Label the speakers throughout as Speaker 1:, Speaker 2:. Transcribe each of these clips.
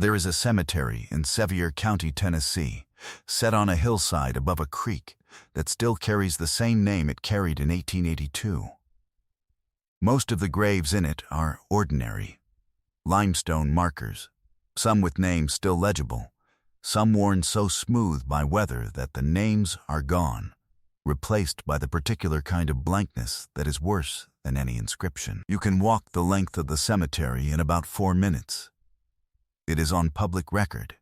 Speaker 1: There is a cemetery in Sevier County, Tennessee, set on a hillside above a creek that still carries the same name it carried in 1882. Most of the graves in it are ordinary, limestone markers, some with names still legible, some worn so smooth by weather that the names are gone, replaced by the particular kind of blankness that is worse than any inscription. You can walk the length of the cemetery in about 4 minutes. It is on public record.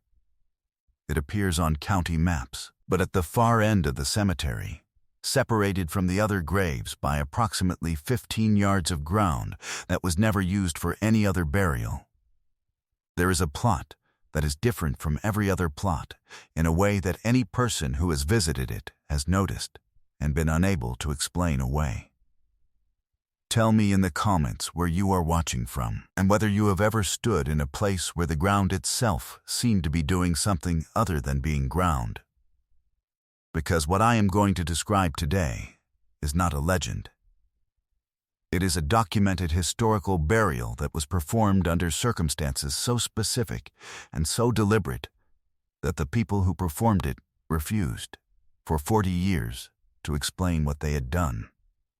Speaker 1: It appears on county maps, but at the far end of the cemetery, separated from the other graves by approximately 15 yards of ground that was never used for any other burial, there is a plot that is different from every other plot in a way that any person who has visited it has noticed and been unable to explain away. Tell me in the comments where you are watching from and whether you have ever stood in a place where the ground itself seemed to be doing something other than being ground. Because what I am going to describe today is not a legend. It is a documented historical burial that was performed under circumstances so specific and so deliberate that the people who performed it refused, for 40 years, to explain what they had done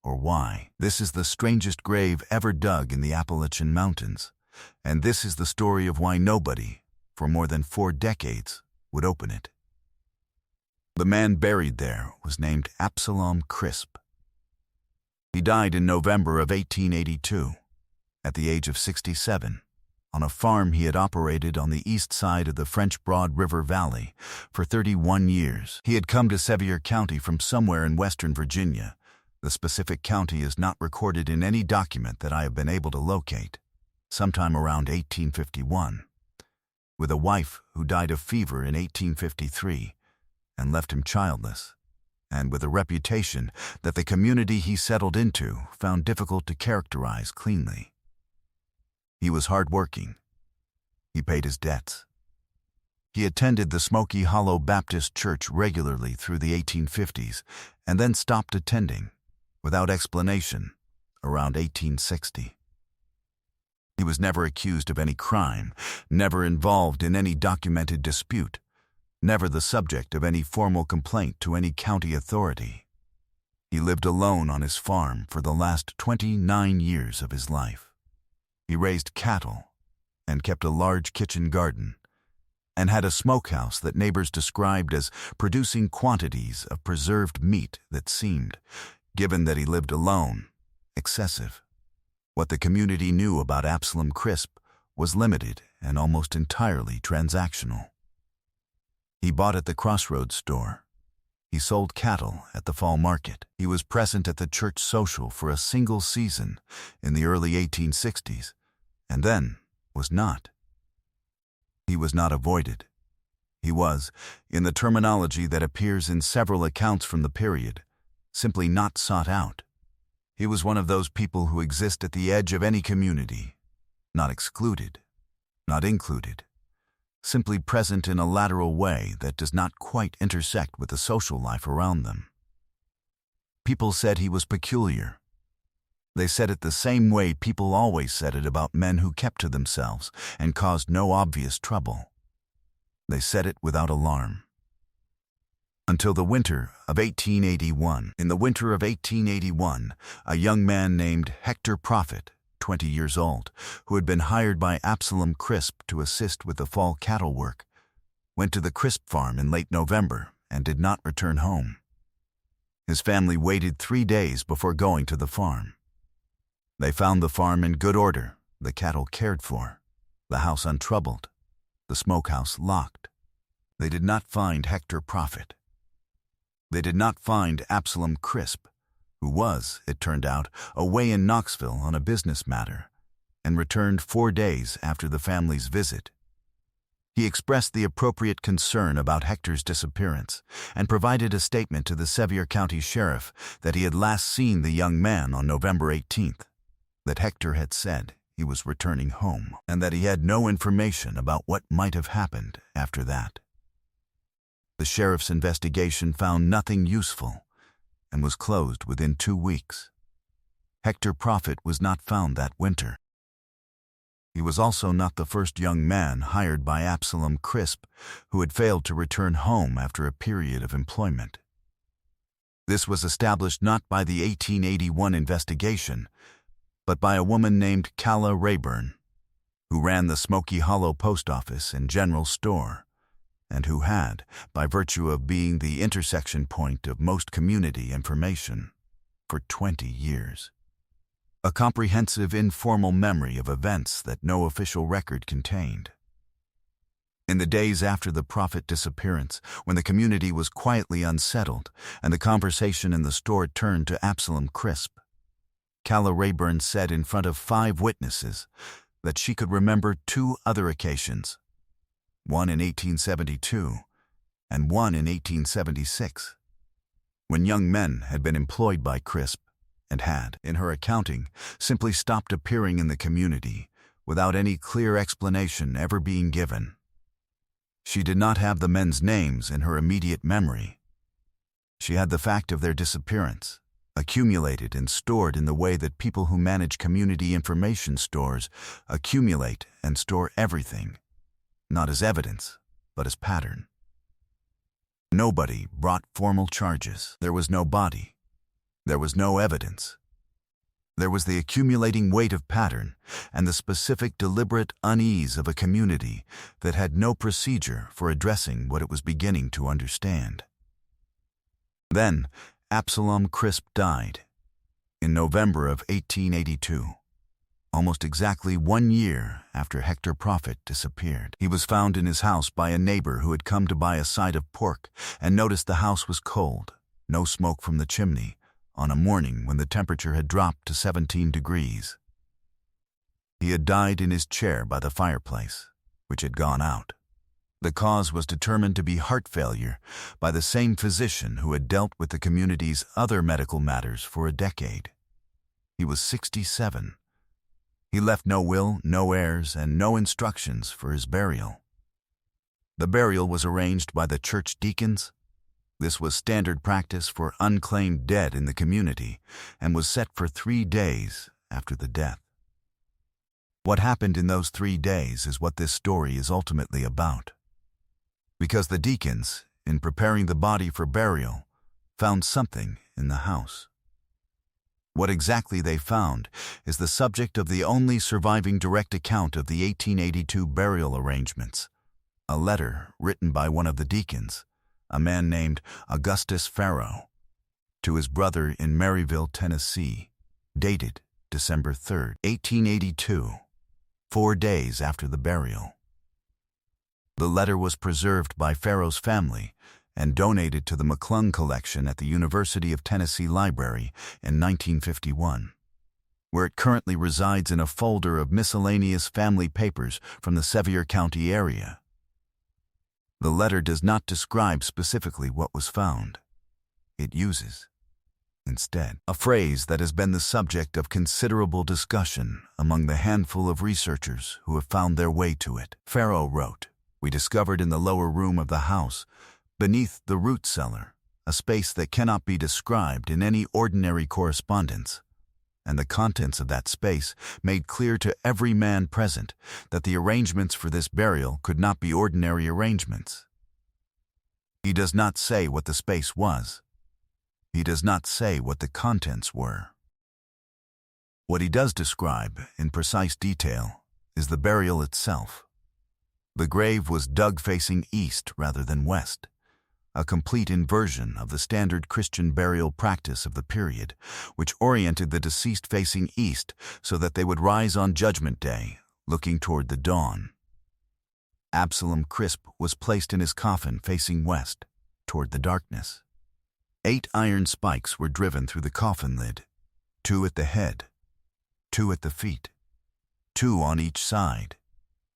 Speaker 1: or why. This is the strangest grave ever dug in the Appalachian Mountains, and this is the story of why nobody, for more than 4 decades, would open it. The man buried there was named Absalom Crisp. He died in November of 1882, at the age of 67, on a farm he had operated on the east side of the French Broad River Valley for 31 years. He had come to Sevier County from somewhere in western Virginia. The specific county is not recorded in any document that I have been able to locate, sometime around 1851, with a wife who died of fever in 1853 and left him childless, and with a reputation that the community he settled into found difficult to characterize cleanly. He was hardworking. He paid his debts. He attended the Smoky Hollow Baptist Church regularly through the 1850s and then stopped attending, without explanation, around 1860. He was never accused of any crime, never involved in any documented dispute, never the subject of any formal complaint to any county authority. He lived alone on his farm for the last 29 years of his life. He raised cattle and kept a large kitchen garden and had a smokehouse that neighbors described as producing quantities of preserved meat that seemed, given that he lived alone, excessive. What the community knew about Absalom Crisp was limited and almost entirely transactional. He bought at the Crossroads store. He sold cattle at the fall market. He was present at the church social for a single season in the early 1860s, and then was not. He was not avoided. He was, in the terminology that appears in several accounts from the period, simply not sought out. He was one of those people who exist at the edge of any community, not excluded, not included, simply present in a lateral way that does not quite intersect with the social life around them. People said he was peculiar. They said it the same way people always said it about men who kept to themselves and caused no obvious trouble. They said it without alarm. Until the winter of 1881. In the winter of 1881, a young man named Hector Prophet, 20 years old, who had been hired by Absalom Crisp to assist with the fall cattle work, went to the Crisp farm in late November and did not return home. His family waited 3 days before going to the farm. They found the farm in good order, the cattle cared for, the house untroubled, the smokehouse locked. They did not find Hector Prophet. They did not find Absalom Crisp, who was, it turned out, away in Knoxville on a business matter, and returned 4 days after the family's visit. He expressed the appropriate concern about Hector's disappearance and provided a statement to the Sevier County Sheriff that he had last seen the young man on November 18th, that Hector had said he was returning home, and that he had no information about what might have happened after that. The sheriff's investigation found nothing useful and was closed within 2 weeks. Hector Prophet was not found that winter. He was also not the first young man hired by Absalom Crisp who had failed to return home after a period of employment. This was established not by the 1881 investigation, but by a woman named Calla Rayburn, who ran the Smoky Hollow Post Office and General Store, and who had, by virtue of being the intersection point of most community information, for 20 years. A comprehensive informal memory of events that no official record contained. In the days after the Prophet disappearance, when the community was quietly unsettled and the conversation in the store turned to Absalom Crisp, Calla Rayburn said in front of 5 witnesses that she could remember 2 other occasions, one in 1872 and one in 1876, when young men had been employed by Crisp and had, in her accounting, simply stopped appearing in the community without any clear explanation ever being given. She did not have the men's names in her immediate memory. She had the fact of their disappearance, accumulated and stored in the way that people who manage community information stores accumulate and store everything, not as evidence, but as pattern. Nobody brought formal charges. There was no body. There was no evidence. There was the accumulating weight of pattern and the specific deliberate unease of a community that had no procedure for addressing what it was beginning to understand. Then, Absalom Crisp died in November of 1882, almost exactly 1 year after Hector Prophet disappeared. He was found in his house by a neighbor who had come to buy a side of pork and noticed the house was cold, no smoke from the chimney, on a morning when the temperature had dropped to 17 degrees. He had died in his chair by the fireplace, which had gone out. The cause was determined to be heart failure by the same physician who had dealt with the community's other medical matters for a decade. He was 67. He left no will, no heirs, and no instructions for his burial. The burial was arranged by the church deacons. This was standard practice for unclaimed dead in the community and was set for 3 days after the death. What happened in those 3 days is what this story is ultimately about. Because the deacons, in preparing the body for burial, found something in the house. What exactly they found is the subject of the only surviving direct account of the 1882 burial arrangements, a letter written by one of the deacons, a man named Augustus Farrow, to his brother in Maryville, Tennessee, dated December 3, 1882, 4 days after the burial. The letter was preserved by Farrow's family and donated to the McClung Collection at the University of Tennessee Library in 1951, where it currently resides in a folder of miscellaneous family papers from the Sevier County area. The letter does not describe specifically what was found. It uses, instead, a phrase that has been the subject of considerable discussion among the handful of researchers who have found their way to it. Farrow wrote, "We discovered in the lower room of the house, beneath the root cellar, a space that cannot be described in any ordinary correspondence, and the contents of that space made clear to every man present that the arrangements for this burial could not be ordinary arrangements." He does not say what the space was. He does not say what the contents were. What he does describe in precise detail is the burial itself. The grave was dug facing east rather than west, a complete inversion of the standard Christian burial practice of the period, which oriented the deceased facing east so that they would rise on Judgment Day, looking toward the dawn. Absalom Crisp was placed in his coffin facing west, toward the darkness. 8 iron spikes were driven through the coffin lid, 2 at the head, 2 at the feet, 2 on each side,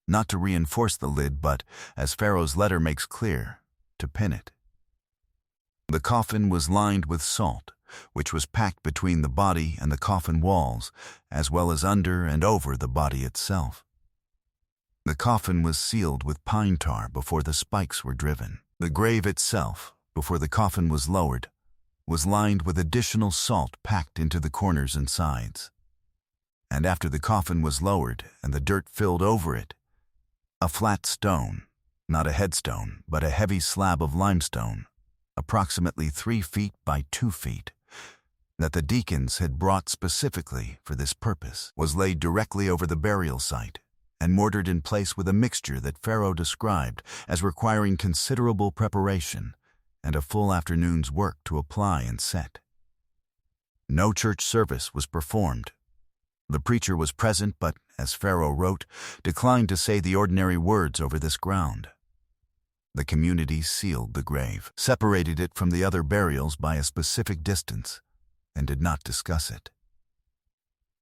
Speaker 1: not to reinforce the lid but, as Farrow's letter makes clear, to pin it. The coffin was lined with salt, which was packed between the body and the coffin walls, as well as under and over the body itself. The coffin was sealed with pine tar before the spikes were driven. The grave itself, before the coffin was lowered, was lined with additional salt packed into the corners and sides. and after the coffin was lowered and the dirt filled over it, a flat stone, not a headstone, but a heavy slab of limestone, approximately 3 feet by 2 feet, that the deacons had brought specifically for this purpose, was laid directly over the burial site and mortared in place with a mixture that Pharaoh described as requiring considerable preparation and a full afternoon's work to apply and set. No church service was performed. The preacher was present but, as Pharaoh wrote, declined to say the ordinary words over this ground. The community sealed the grave, separated it from the other burials by a specific distance, and did not discuss it.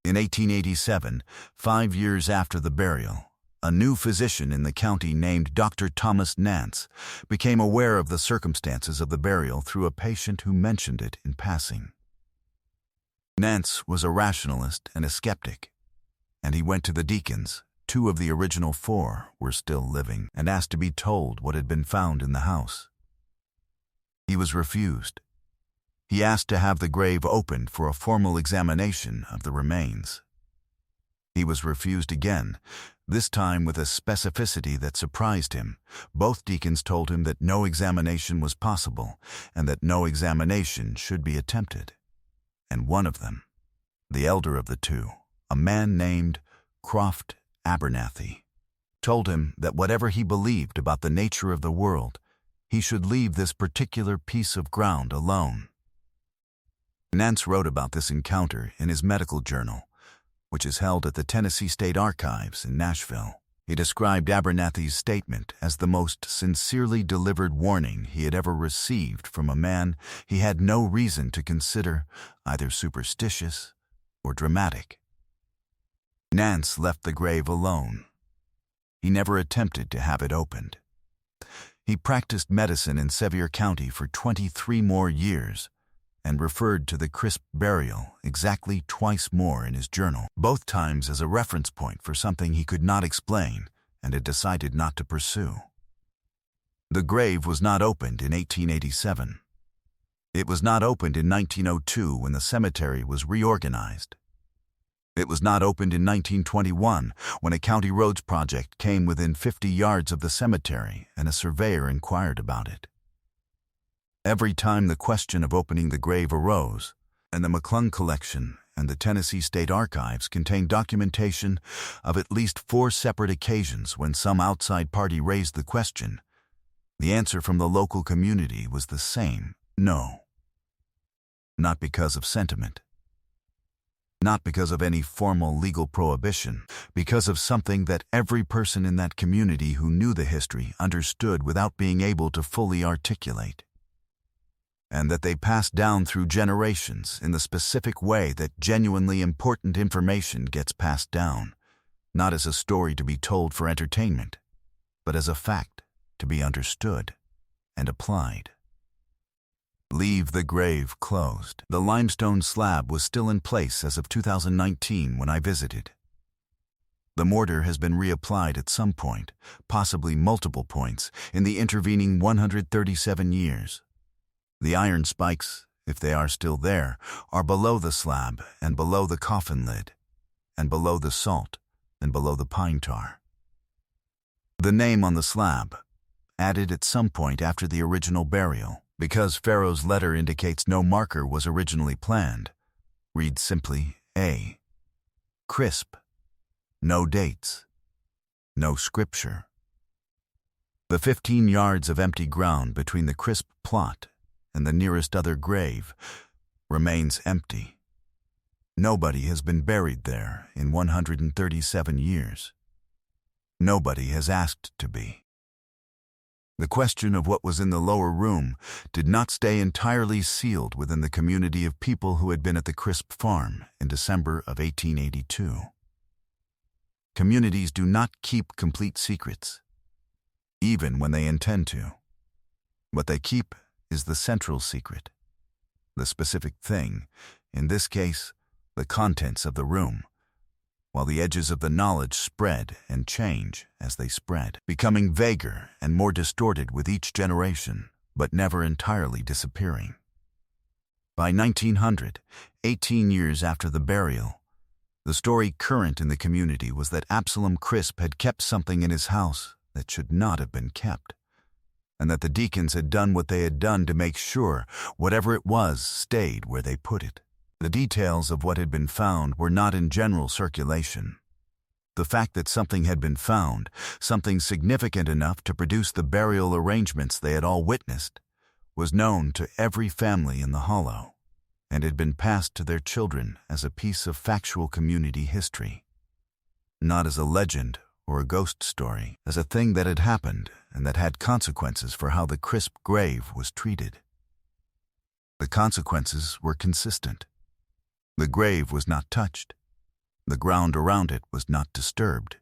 Speaker 1: In 1887, 5 years after the burial, a new physician in the county named Dr. Thomas Nance became aware of the circumstances of the burial through a patient who mentioned it in passing. Nance was a rationalist and a skeptic, and he went to the deacons, 2 of the original 4 were still living, and asked to be told what had been found in the house. He was refused. He asked to have the grave opened for a formal examination of the remains. He was refused again, this time with a specificity that surprised him. Both deacons told him that no examination was possible and that no examination should be attempted. And one of them, the elder of the 2, a man named Croft Abernathy, told him that whatever he believed about the nature of the world, he should leave this particular piece of ground alone. Nance wrote about this encounter in his medical journal, which is held at the Tennessee State Archives in Nashville. He described Abernathy's statement as the most sincerely delivered warning he had ever received from a man he had no reason to consider either superstitious or dramatic. Nance left the grave alone. He never attempted to have it opened. He practiced medicine in Sevier County for 23 more years and referred to the crisp burial exactly twice more in his journal, both times as a reference point for something he could not explain and had decided not to pursue. The grave was not opened in 1887. It was not opened in 1902 when the cemetery was reorganized. It was not opened in 1921 when a county roads project came within 50 yards of the cemetery and a surveyor inquired about it. Every time the question of opening the grave arose, and the McClung collection and the Tennessee State Archives contained documentation of at least 4 separate occasions when some outside party raised the question, the answer from the local community was the same: no. Not because of sentiment. Not because of any formal legal prohibition, because of something that every person in that community who knew the history understood without being able to fully articulate, and that they passed down through generations in the specific way that genuinely important information gets passed down, not as a story to be told for entertainment, but as a fact to be understood and applied. Leave the grave closed. The limestone slab was still in place as of 2019 when I visited. The mortar has been reapplied at some point, possibly multiple points, in the intervening 137 years. The iron spikes, if they are still there, are below the slab and below the coffin lid, and below the salt and below the pine tar. The name on the slab, added at some point after the original burial, because Pharaoh's letter indicates no marker was originally planned, reads simply A. Crisp. No dates. No scripture. The 15 yards of empty ground between the crisp plot and the nearest other grave remains empty. Nobody has been buried there in 137 years. Nobody has asked to be. The question of what was in the lower room did not stay entirely sealed within the community of people who had been at the Crisp farm in December of 1882. Communities do not keep complete secrets, even when they intend to. What they keep is the central secret, the specific thing, in this case, the contents of the room, while the edges of the knowledge spread and change as they spread, becoming vaguer and more distorted with each generation, but never entirely disappearing. By 1900, 18 years after the burial, The story current in the community was that Absalom Crisp had kept something in his house that should not have been kept, and that the deacons had done what they had done to make sure whatever it was stayed where they put it. The details of what had been found were not in general circulation. The fact that something had been found, something significant enough to produce the burial arrangements they had all witnessed, was known to every family in the hollow, and had been passed to their children as a piece of factual community history. Not as a legend or a ghost story, as a thing that had happened and that had consequences for how the Crisp grave was treated. The consequences were consistent. The grave was not touched. The ground around it was not disturbed.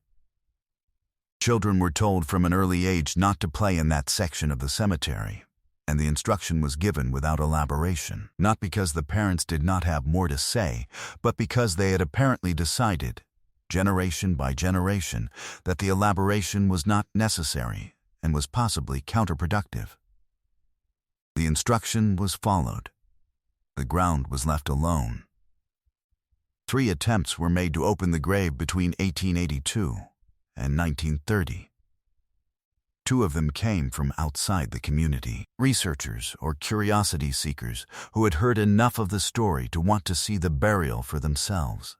Speaker 1: Children were told from an early age not to play in that section of the cemetery, and the instruction was given without elaboration, not because the parents did not have more to say, but because they had apparently decided, generation by generation, that the elaboration was not necessary and was possibly counterproductive. The instruction was followed. The ground was left alone. 3 attempts were made to open the grave between 1882 and 1930. 2 of them came from outside the community, researchers or curiosity seekers who had heard enough of the story to want to see the burial for themselves.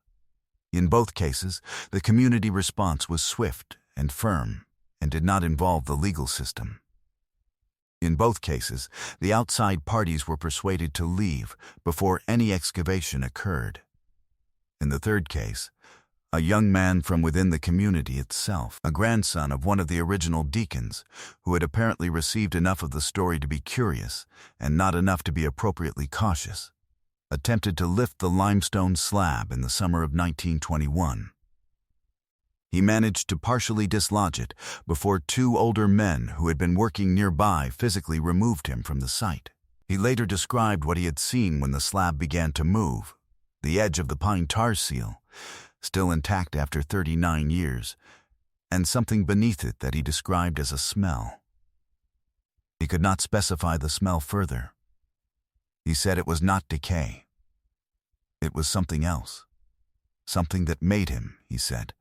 Speaker 1: In both cases, the community response was swift and firm and did not involve the legal system. In both cases, the outside parties were persuaded to leave before any excavation occurred. In the third case, a young man from within the community itself, a grandson of one of the original deacons, who had apparently received enough of the story to be curious and not enough to be appropriately cautious, attempted to lift the limestone slab in the summer of 1921. He managed to partially dislodge it before 2 older men who had been working nearby physically removed him from the site. He later described what he had seen when the slab began to move: the edge of the pine tar seal, still intact after 39 years, and something beneath it that he described as a smell. He could not specify the smell further. He said it was not decay. It was something else. Something that made him, he said,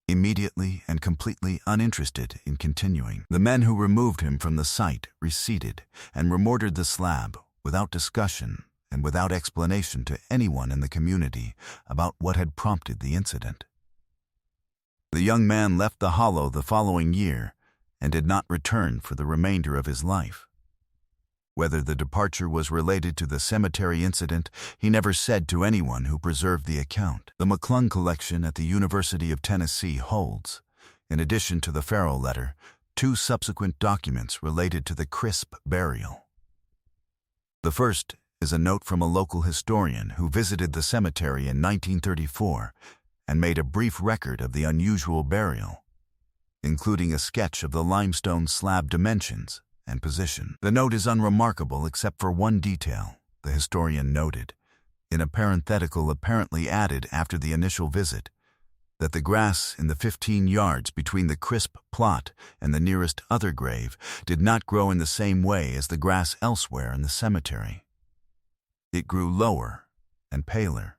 Speaker 1: immediately and completely uninterested in continuing. The men who removed him from the site receded and remortared the slab without discussion and without explanation to anyone in the community about what had prompted the incident. The young man left the hollow the following year and did not return for the remainder of his life. Whether the departure was related to the cemetery incident, he never said to anyone who preserved the account. The McClung collection at the University of Tennessee holds, in addition to the Farrell letter, 2 subsequent documents related to the Crisp burial. The first is a note from a local historian who visited the cemetery in 1934 and made a brief record of the unusual burial, including a sketch of the limestone slab dimensions and position. The note is unremarkable except for one detail, the historian noted, in a parenthetical apparently added after the initial visit, that the grass in the 15 yards between the Crisp plot and the nearest other grave did not grow in the same way as the grass elsewhere in the cemetery. It grew lower and paler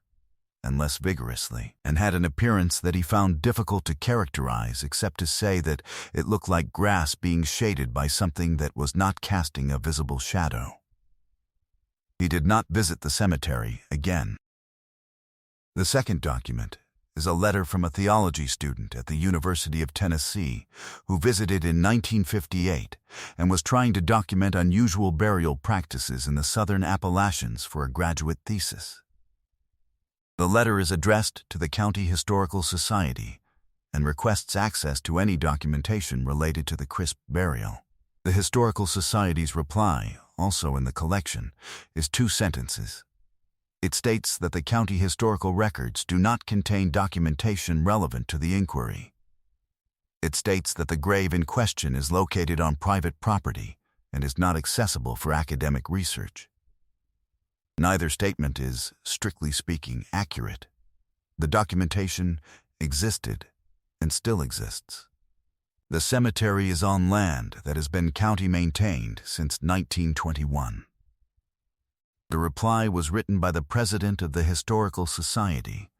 Speaker 1: and less vigorously, and had an appearance that he found difficult to characterize except to say that it looked like grass being shaded by something that was not casting a visible shadow. He did not visit the cemetery again. The second document is a letter from a theology student at the University of Tennessee who visited in 1958 and was trying to document unusual burial practices in the southern Appalachians for a graduate thesis. The letter is addressed to the County Historical Society and requests access to any documentation related to the Crisp burial. The Historical Society's reply, also in the collection, is 2 sentences. It states that the county historical records do not contain documentation relevant to the inquiry. It states that the grave in question is located on private property and is not accessible for academic research. Neither statement is, strictly speaking, accurate. The documentation existed and still exists. The cemetery is on land that has been county-maintained since 1921. The reply was written by the president of the Historical Society,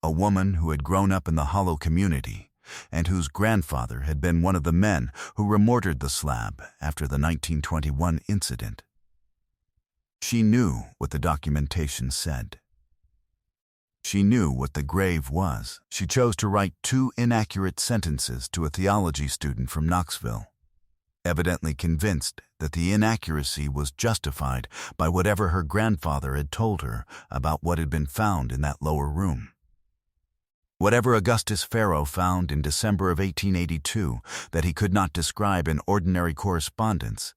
Speaker 1: a woman who had grown up in the Hollow community and whose grandfather had been one of the men who remortared the slab after the 1921 incident. She knew what the documentation said. She knew what the grave was. She chose to write 2 inaccurate sentences to a theology student from Knoxville, evidently convinced that the inaccuracy was justified by whatever her grandfather had told her about what had been found in that lower room. Whatever Augustus Farrow found in December of 1882 that he could not describe in ordinary correspondence,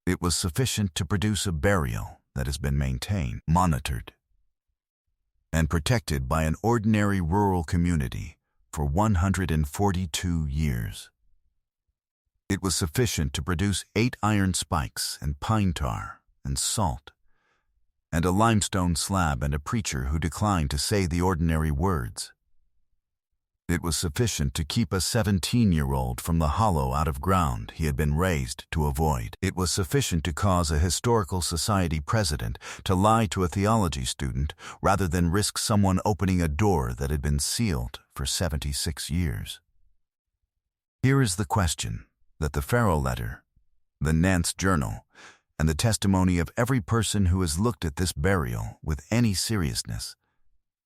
Speaker 1: it was sufficient to produce a burial that has been maintained, monitored, and protected by an ordinary rural community for 142 years. It was sufficient to produce 8 iron spikes and pine tar and salt, and a limestone slab and a preacher who declined to say the ordinary words. It was sufficient to keep a 17-year-old from the hollow out of ground he had been raised to avoid. It was sufficient to cause a historical society president to lie to a theology student rather than risk someone opening a door that had been sealed for 76 years. Here is the question that the Farrow letter, the Nance Journal, and the testimony of every person who has looked at this burial with any seriousness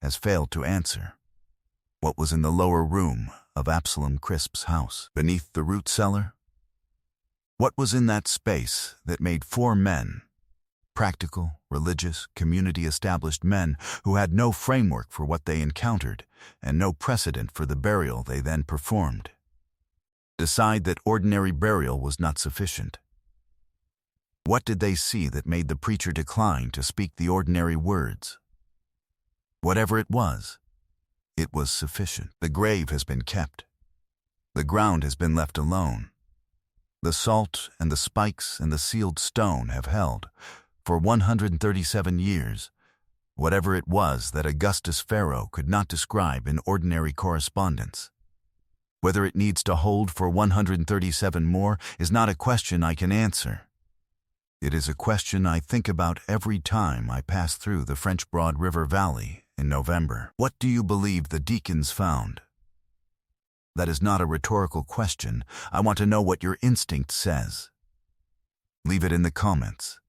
Speaker 1: has failed to answer. What was in the lower room of Absalom Crisp's house, beneath the root cellar? What was in that space that made 4 men, practical, religious, community-established men who had no framework for what they encountered and no precedent for the burial they then performed, decide that ordinary burial was not sufficient? What did they see that made the preacher decline to speak the ordinary words? Whatever it was sufficient. The grave has been kept. The ground has been left alone. The salt and the spikes and the sealed stone have held, for 137 years, whatever it was that Augustus Farrow could not describe in ordinary correspondence. Whether it needs to hold for 137 more is not a question I can answer. It is a question I think about every time I pass through the French Broad River Valley in November. What do you believe the deacons found? That is not a rhetorical question. I want to know what your instinct says. Leave it in the comments.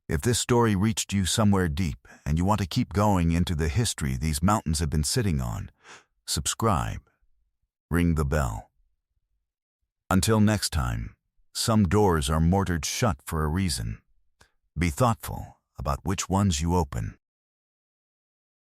Speaker 1: If this story reached you somewhere deep and you want to keep going into the history these mountains have been sitting on, subscribe. Ring the bell. Until next time, some doors are mortared shut for a reason. Be thoughtful about which ones you open.